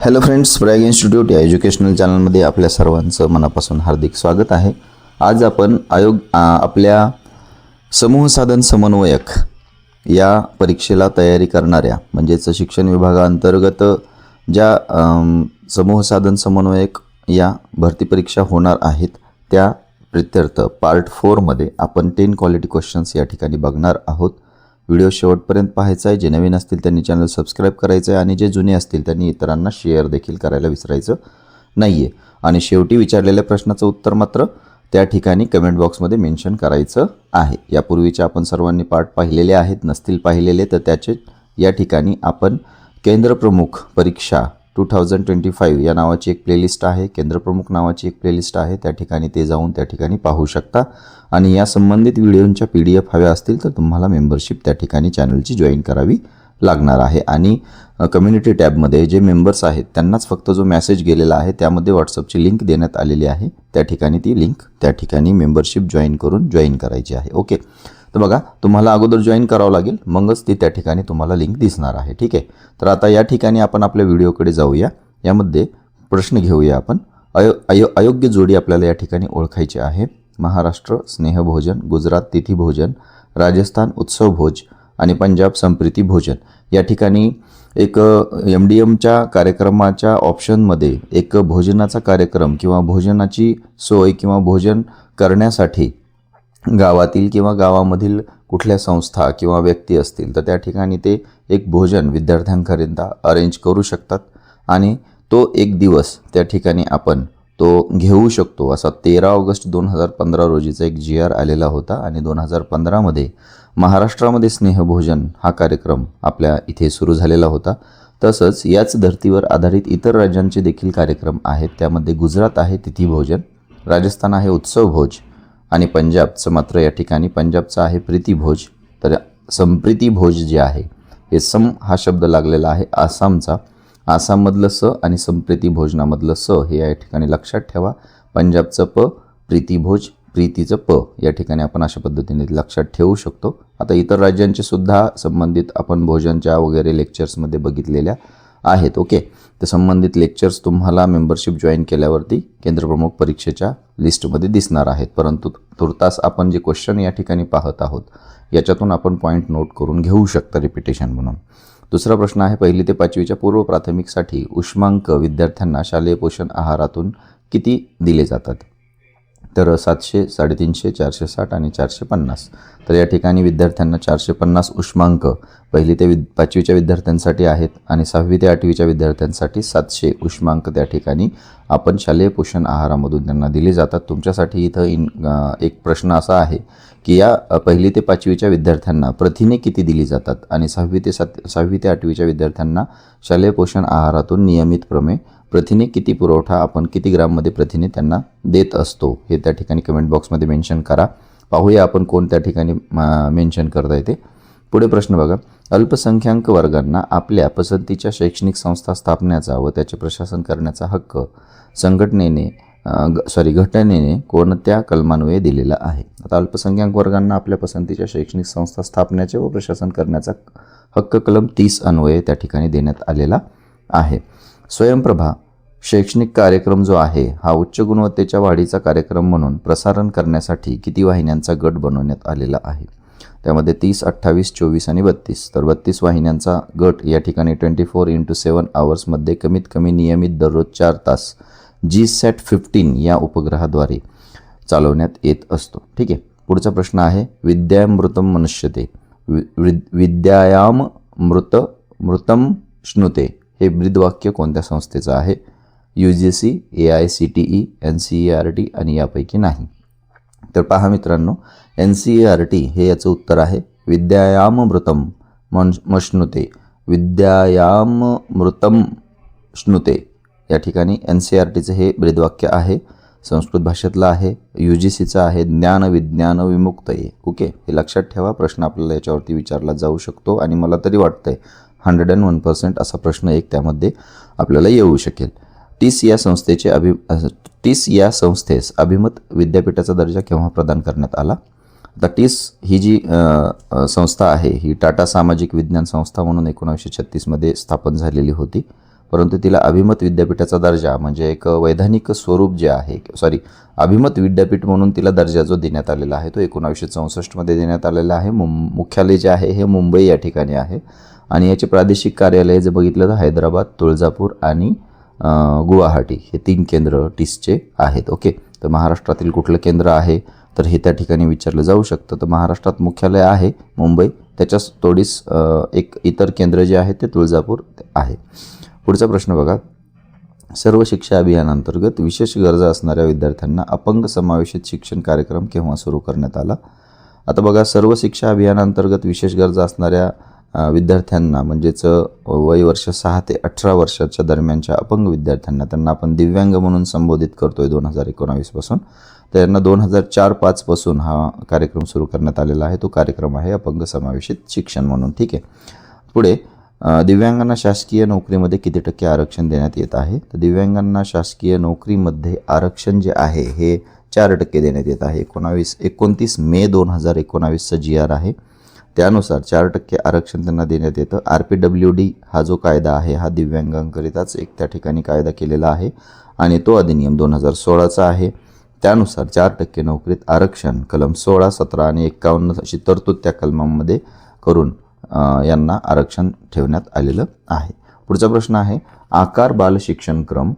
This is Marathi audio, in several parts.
हॅलो फ्रेंड्स, प्रयाग इन्स्टिट्यूट या एज्युकेशनल चॅनलमध्ये आपल्या सर्वांचं मनापासून हार्दिक स्वागत आहे. आज आपण आपल्या समूह साधन समन्वयक या परीक्षेला तयारी करणाऱ्या म्हणजेच शिक्षण विभागाअंतर्गत ज्या समूह साधन समन्वयक या भरती परीक्षा होणार आहेत त्या प्रित्यर्थ पार्ट 4मध्ये आपण 10 क्वालिटी क्वेश्चन्स या ठिकाणी बघणार आहोत. व्हिडिओ शेवटपर्यंत पाहायचा आहे. जे नवीन असतील त्यांनी चॅनल सबस्क्राईब करायचं आहे आणि जे जुने असतील त्यांनी इतरांना शेअर देखील करायला विसरायचं नाही आहे. आणि शेवटी विचारलेल्या प्रश्नाचं उत्तर मात्र त्या ठिकाणी कमेंट बॉक्समध्ये मेन्शन करायचं आहे. यापूर्वीचे आपण सर्वांनी पार्ट पाहिलेले आहेत. नसतील पाहिलेले तर त्याचे या ठिकाणी आपण केंद्रप्रमुख परीक्षा 2025 या नावाची एक प्लेलिस्ट आहे. केंद्रप्रमुख नावाची एक प्लेलिस्ट आहे. त्या ठिकाणी ते जाऊन त्या ठिकाणी पाहू शकता. आणि या संबंधित व्हिडिओंच्या PDF हव्या असतील तर तुम्हाला मेंबरशिप त्या ठिकाणी चॅनलची जॉईन करावी लागणार आहे. आणि कम्युनिटी टॅबमध्ये जे मेंबर्स आहेत त्यांनाच फक्त जो मेसेज गेलेला आहे त्यामध्ये व्हॉट्सअपची लिंक देण्यात आलेली आहे. त्या ठिकाणी ती लिंक त्या ठिकाणी मेंबरशिप जॉईन करायची आहे. ओके, तर बघा तुम्हाला अगोदर जॉईन करावं लागेल, मगच ती त्या ठिकाणी तुम्हाला लिंक दिसणार आहे. ठीक आहे, तर आता या ठिकाणी आपण आपल्या व्हिडिओकडे जाऊया. यामध्ये प्रश्न घेऊया आपण. अयोग्य जोडी आपल्याला या ठिकाणी ओळखायची आहे. महाराष्ट्र स्नेहभोजन, गुजरात तिथीभोजन, राजस्थान उत्सवभोज आणि पंजाब संप्रीती भोजन. या ठिकाणी एक MDMच्या कार्यक्रमाच्या ऑप्शनमध्ये एक भोजनाचा कार्यक्रम किंवा भोजनाची सोय किंवा भोजन करण्यासाठी गावातील किंवा गावामधील कुठल्या संस्था किंवा व्यक्ती असतील तर त्या ठिकाणी ते एक भोजन विद्यार्थ्यांकरिता अरेंज करू शकतात. आणि तो एक दिवस त्या ठिकाणी आपण तो घेऊ शकतो. असा 13 ऑगस्ट 2015 रोजीचा एक GR आलेला होता. आणि 2015मध्ये महाराष्ट्रामध्ये स्नेहभोजन हा कार्यक्रम आपल्या इथे सुरू झालेला होता. तसंच याच धर्तीवर आधारित इतर राज्यांचे देखील कार्यक्रम आहेत. त्यामध्ये गुजरात आहे तिथीभोजन, राजस्थान आहे उत्सवभोज आणि पंजाबचं मात्र या ठिकाणी पंजाबचं आहे प्रीतीभोज. तर संप्रीतीभोज जे आहे हे हा शब्द लागलेला आहे आसामचा. आसाममधलं स आणि संप्रीती भोजनामधलं स हे या ठिकाणी लक्षात ठेवा. पंजाबचं प, प्रीतीभोज, प्रीतीचं प या ठिकाणी आपण अशा पद्धतीने लक्षात ठेवू शकतो. आता इतर राज्यांचे सुद्धा संबंधित आपण भोजनच्या वगैरे लेक्चर्समध्ये बघितलेल्या आहेत. ओके, तर संबंधित लेक्चर्स तुम्हाला मेंबरशिप जॉईन केल्यावरती केंद्रप्रमुख परीक्षेच्या लिस्टमध्ये दिसणार आहेत. परंतु तुर्तास आपण जे क्वेश्चन या ठिकाणी पाहत आहोत याच्यातून आपण पॉईंट नोट करून घेऊ शकता रिपिटेशन म्हणून. दुसरा प्रश्न आहे, 1ली ते 5वीच्या पूर्व प्राथमिकसाठी उष्मांक विद्यार्थ्यांना शालेय पोषण आहारातून किती दिले जातात? तर 700, 350, 460 आणि 450. तर या ठिकाणी विद्यार्थ्यांना 450 उष्मांक 1ली ते 5वीच्या विद्यार्थ्यांसाठी आहेत आणि 6वी ते 8वीच्या विद्यार्थ्यांसाठी 700 उष्मांक त्या ठिकाणी आपण शालेय पोषण आहारामधून त्यांना दिले जातात. तुमच्यासाठी इथं एक प्रश्न असा आहे की या 1ली ते 5वीच्या विद्यार्थ्यांना प्रथिने किती दिली जातात आणि 6वी ते 8वीच्या विद्यार्थ्यांना शालेय पोषण आहारातून नियमितप्रमाणे प्रथिने किती पुरवठा आपण किती ग्राममध्ये प्रथिने त्यांना देत असतो हे त्या ठिकाणी कमेंट बॉक्समध्ये मेन्शन करा. पाहूया आपण कोण त्या ठिकाणी मेन्शन करता येते. पुढे प्रश्न बघा, अल्पसंख्याक वर्गांना आपल्या पसंतीच्या शैक्षणिक संस्था स्थापण्याचा व त्याचे प्रशासन करण्याचा हक्क घटनेने कोणत्या कलमान्वये दिलेला आहे? आता अल्पसंख्याक वर्गांना आपल्या पसंतीच्या शैक्षणिक संस्था स्थापण्याचे व प्रशासन करण्याचा हक्क कलम 30 अन्वये त्या ठिकाणी देण्यात आलेला आहे. स्वयंप्रभा शैक्षणिक कार्यक्रम जो आहे हा उच्च गुणवत्तेच्या वाढीचा कार्यक्रम म्हणून प्रसारण करण्यासाठी किती वाहिन्यांचा गट बनवण्यात आलेला आहे? त्यामध्ये 30, 28, 24 आणि 32. तर 32 वाहिन्यांचा गट या ठिकाणी 24x7 आवर्समध्ये कमीत कमी नियमित दररोज 4 तास GSAT-15 या उपग्रहाद्वारे चालवण्यात येत असतो. ठीक आहे, पुढचा प्रश्न आहे, विद्यामृतम मनुष्यते मृतम श्नुते हे ब्रीदवाक्य कोणत्या संस्थेचं आहे? UGC, AICTE, NCERT आणि यापैकी नाही. तर पहा मित्रांनो, NCERT हे याचं उत्तर आहे. विद्यायाममृतम मश्नुते, विद्यायाममृतम श्नुते या ठिकाणी NCERTचं हे ब्रीदवाक्य आहे. संस्कृत भाषेतलं आहे. UGCचं आहे ज्ञान विज्ञान विमुक्तये. ओके, हे लक्षात ठेवा. प्रश्न आपल्याला याच्यावरती विचारला जाऊ शकतो आणि मला तरी वाटतंय 101% असा प्रश्न एक त्यामध्ये आपल्याला येऊ शकेल. TIS या संस्थेस अभिमत विद्यापीठाचा दर्जा केव्हा प्रदान करण्यात आला? आता TIS ही जी संस्था आहे ही टाटा सामाजिक विज्ञान संस्था म्हणून 1936 मध्ये स्थापन झालेली होती. परंतु तिला अभिमत विद्यापीठाचा दर्जा म्हणजे एक वैधानिक स्वरूप जे आहे अभिमत विद्यापीठ म्हणून तिला दर्जा जो देण्यात आलेला आहे तो 1964मध्ये देण्यात आलेला आहे. मुख्यालय जे आहे हे मुंबई या ठिकाणी आहे आणि याचे प्रादेशिक कार्यालय जर बघितलं तर हैदराबाद, तुळजापूर आणि गुवाहाटी हे 3 केंद्र टिसचे आहेत. ओके, तर महाराष्ट्रातील कुठलं केंद्र आहे तर हे त्या ठिकाणी विचारलं जाऊ शकतं. तर महाराष्ट्रात मुख्यालय आहे मुंबई, त्याच्याच थोडीच एक इतर केंद्र जे आहे ते तुळजापूर आहे. पुढचा प्रश्न बघा. सर्व शिक्षा अभियानांतर्गत विशेष गरजा असणाऱ्या विद्यार्थ्यांना अपंग समावेशित शिक्षण कार्यक्रम केव्हा सुरू करण्यात आला? आता बघा, सर्व शिक्षा अभियानांतर्गत विशेष गरजा असणाऱ्या विद्यार्थ्यांना म्हणजेच वय वर्ष 6 ते 18 वर्षाच्या दरम्यानच्या अपंग विद्यार्थ्यांना, त्यांना आपण दिव्यांग म्हणून संबोधित करतोय 2019 पासून. त्यांना 2004-05 पासून हा कार्यक्रम सुरू करण्यात आलेला आहे. तो कार्यक्रम आहे अपंग समावेशित शिक्षण म्हणून. ठीक आहे. पुढे दिव्यांगांना शासकीय नोकरीमध्ये किती टक्के आरक्षण देण्यात येत आहे? तर दिव्यांगांना शासकीय नोकरीमध्ये आरक्षण जे आहे हे 4% देण्यात येत आहे. 29 मे 2019चा GR आहे, त्यानुसार 4% आरक्षण त्यांना देण्यात येतं. RPWD हा जो कायदा आहे हा दिव्यांगांकरिताच एक त्या ठिकाणी कायदा केलेला आहे आणि तो अधिनियम 2016चा आहे. त्यानुसार 4% नोकरीत आरक्षण कलम 16, 17 आणि 51 अशी तरतूद त्या कलमांमध्ये करून यांना आरक्षण ठेवण्यात आलेलं आहे. पुढचा प्रश्न आहे, आकार बाल शिक्षणक्रम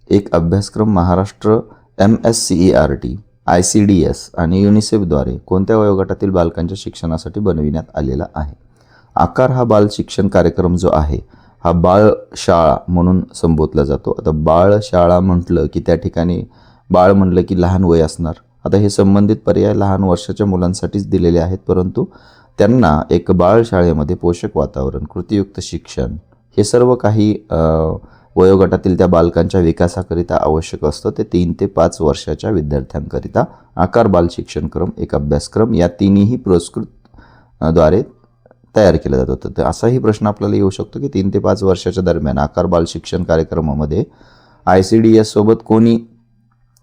एक अभ्यासक्रम महाराष्ट्र MSCERT, ICDS आणि युनिसेफद्वारे कोणत्या वयोगटातील बालकांच्या शिक्षणासाठी बनविण्यात आलेला आहे? आकार हा बाल शिक्षण कार्यक्रम जो आहे हा बाळशाळा म्हणून संबोधला जातो. आता बाळशाळा म्हटलं की त्या ठिकाणी बाळ म्हटलं की लहान वय असणार. आता हे संबंधित पर्याय लहान वर्षाच्या मुलांसाठीच दिलेले आहेत, परंतु त्यांना एक बाळशाळेमध्ये पोषक वातावरण, कृतीयुक्त शिक्षण हे सर्व काही वयोगटातील त्या बालकांच्या विकासाकरिता आवश्यक असतं. ते 3 ते 5 वर्षाच्या विद्यार्थ्यांकरिता आकार बाल शिक्षणक्रम एक अभ्यासक्रम या तिन्ही पुरस्कृत द्वारे तयार केलं जात होतं. तर असाही प्रश्न आपल्याला येऊ शकतो की 3 ते 5 वर्षाच्या दरम्यान आकार बाल शिक्षण कार्यक्रमामध्ये ICDS सोबत कोणी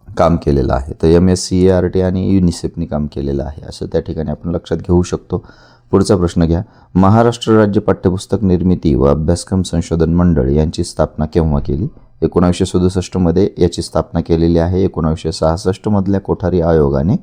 काम केलेलं आहे? तर MSCERT आणि युनिसेफनी काम केलेलं आहे असं त्या ठिकाणी आपण लक्षात घेऊ शकतो. पुढचा प्रश्न घ्या. महाराष्ट्र राज्य पाठ्यपुस्तक निर्मिती व अभ्यासक्रम संशोधन मंडळ यांची स्थापना केव्हा केली? 1967मध्ये याची स्थापना केलेली आहे. 1966मधल्या कोठारी आयोगाने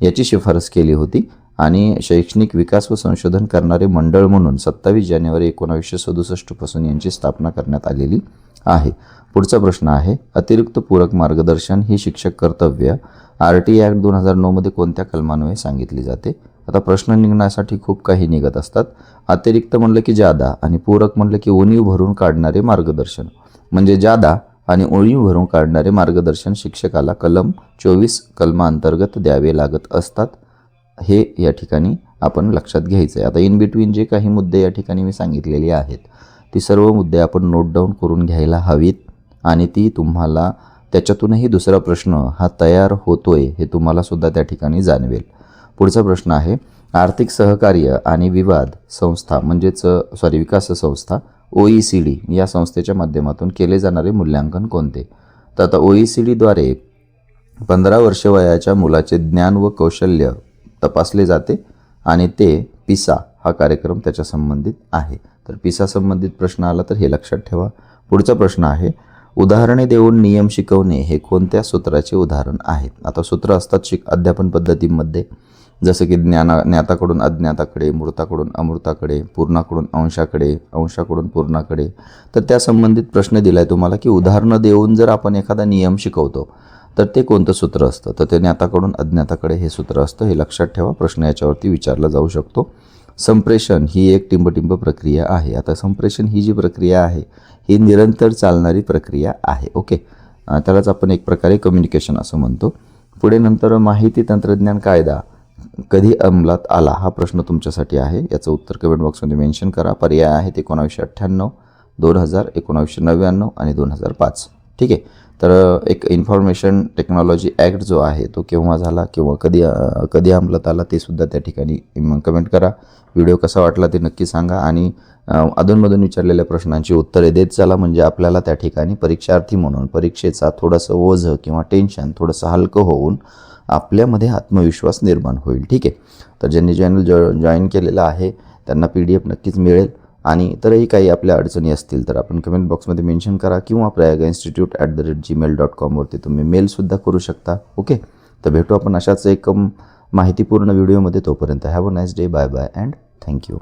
याची शिफारस केली होती आणि शैक्षणिक विकास व संशोधन करणारे मंडळ म्हणून 27 जानेवारी 1967 पासून यांची स्थापना करण्यात आलेली आहे. पुढचा प्रश्न आहे, अतिरिक्त पूरक मार्गदर्शन ही शिक्षक कर्तव्य RT ॲक्ट 2009मध्ये कोणत्या कलमान्वये सांगितली जाते? आता प्रश्न निघण्यासाठी खूप काही निघत असतात. अतिरिक्त म्हणलं की जादा आणि पूरक म्हणलं की उणीव भरून काढणारे मार्गदर्शन. म्हणजे जादा आणि उणीव भरून काढणारे मार्गदर्शन शिक्षकाला कलम 24 कलमांतर्गत द्यावे लागत असतात. हे या ठिकाणी आपण लक्षात घ्यायचं आहे. आता इन बिटवीन जे काही मुद्दे या ठिकाणी मी सांगितलेले आहेत ती सर्व मुद्दे आपण नोट डाऊन करून घ्यायला हवीत आणि ती तुम्हाला त्याच्यातूनही दुसरा प्रश्न हा तयार होतोय हे तुम्हाला सुद्धा त्या ठिकाणी जाणवेल. पुढचा प्रश्न आहे, आर्थिक सहकार्य आणि विवाद संस्था म्हणजेच विकास संस्था OECD या संस्थेच्या माध्यमातून केले जाणारे मूल्यांकन कोणते? तर आता OECDद्वारे 15 वर्ष वयाच्या मुलाचे ज्ञान व कौशल्य तपासले जाते आणि ते PISA हा कार्यक्रम त्याच्या संबंधित आहे. तर PISA संबंधित प्रश्न आला तर हे लक्षात ठेवा. पुढचा प्रश्न आहे, उदाहरणे देऊन नियम शिकवणे हे कोणत्या सूत्राचे उदाहरण आहे? आता सूत्र असतात अध्यापन पद्धतीमध्ये, जसं की ज्ञाताकडून अज्ञाताकडे, मूर्ताकडून अमूर्ताकडे, पूर्णाकडून अंशाकडे, अंशाकडून पूर्णाकडे. तर त्या संबंधित प्रश्न दिला आहे तुम्हाला की उदाहरणं देऊन जर आपण एखादा नियम शिकवतो तर ते कोणतं सूत्र असतं? तर ते ज्ञाताकडून अज्ञाताकडे हे सूत्र असतं. हे लक्षात ठेवा, प्रश्न याच्यावरती विचारला जाऊ शकतो. संप्रेषण ही एक टिंबटिंब प्रक्रिया आहे. आता संप्रेषण ही जी प्रक्रिया आहे ही निरंतर चालणारी प्रक्रिया आहे. ओके, त्यालाच आपण एक प्रकारे कम्युनिकेशन असं म्हणतो. पुढे नंतर माहिती तंत्रज्ञान कायदा कधी अंमलात आला हा प्रश्न तुमच्यासाठी आहे. याचं उत्तर कमेंट बॉक्समध्ये मेन्शन करा. पर्याय आहेत 1998, 2000, 1999 आणि 2005. ठीक आहे. तर एक इन्फॉर्मेशन टेक्नॉलॉजी ॲक्ट जो आहे तो केव्हा झाला किंवा कधी अंमलात आला ते सुद्धा त्या ठिकाणी कमेंट करा. व्हिडिओ कसा वाटला ते नक्की सांगा आणि अधूनमधून विचारलेल्या प्रश्नांची उत्तरे देत चला, म्हणजे आपल्याला त्या ठिकाणी परीक्षार्थी म्हणून परीक्षेचा थोडंसं ओझं किंवा टेन्शन थोडंसं हलकं होऊन आपल्यामध्ये आत्मविश्वास निर्माण होईल. ठीक आहे. तर ज्यांनी चॅनल जॉईन केलेलं आहे त्यांना PDF नक्कीच मिळेल आणि इतरही काही आपल्या अडचणी असतील तर आपण कमेंट बॉक्समध्ये मेन्शन करा किंवा prayaginstitute@gmail.com वरती तुम्ही मेलसुद्धा करू शकता. ओके, तर भेटू आपण अशाच एक माहितीपूर्ण व्हिडिओमध्ये. तोपर्यंत have a nice day. Bye bye and thank you.